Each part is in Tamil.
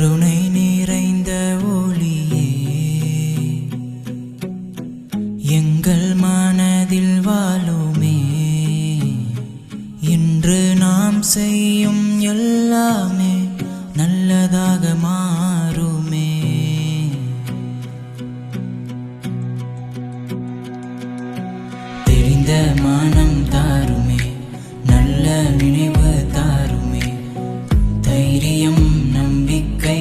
கருணை நிறைந்த ஒளியே, எங்கள் மனதில் வாழுமே. இன்று நாம் செய்யும் எல்லாமே நல்லதாக மாறுமே. தெரிந்த மனம் தாருமே, நல்ல நினைவு தாருமே. தைரியம் நம்பிக்கை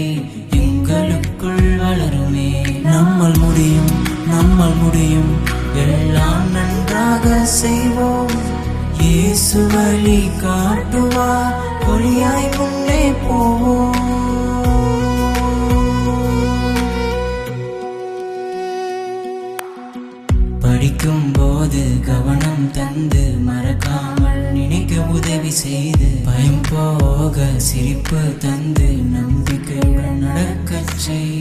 எங்களுக்குள் வளருமே. நம்மால் முடியும், நம்மால் முடியும், எல்லாம் நன்றாக செய்வோம். இயேசு வழி காட்டுவார், ஒளியாய் முன்னே போவோம். படிக்கும் போது கவனம் தந்து மறக்காமல் நினைக்க உதவி செய்து, பயம் போக சிரிப்பு தந்து நம்பிக்கையுடன் நடக்கச் செய்.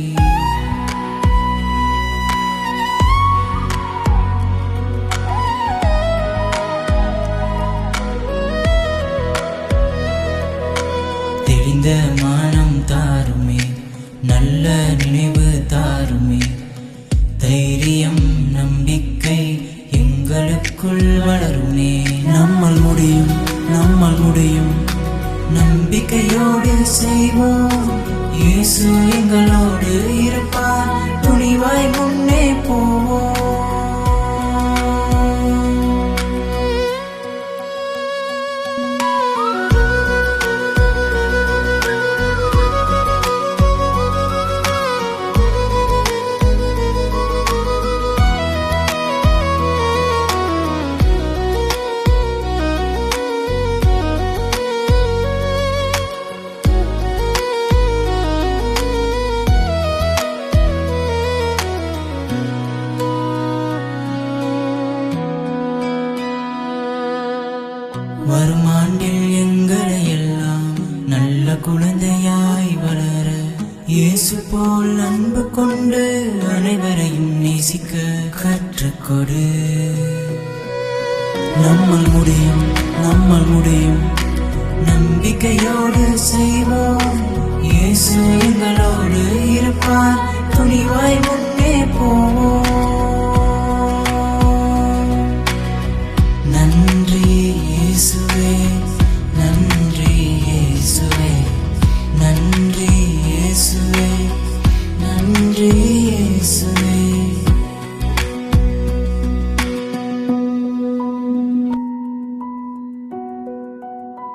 தெரிந்த மனம் தாருமே, நல்ல நினைவு தாருமே. தைரியம் நம்பிக்கை எங்களுக்குள் வளருமே. நம்மால் முடியும், நம்மால் முடியும், நம்பிக்கையோடு செய்வோம். இயேசு எங்களோடு இருப்பார், துணிவாய் முன்னே போவோம். வரும் ஆண்டில் எங்களை எல்லாம் நல்ல குழந்தையாய் வளர, இயேசு போல் அன்பு கொண்டு அனைவரையும் நேசிக்க கற்றுக்கொடு. நம்மால் முடியும், நம்மால் முடியும், நம்பிக்கையோடு செய்வோம். இயேசு எங்களோடு இருப்பார், துணிவாய் முன்னே போவோம்.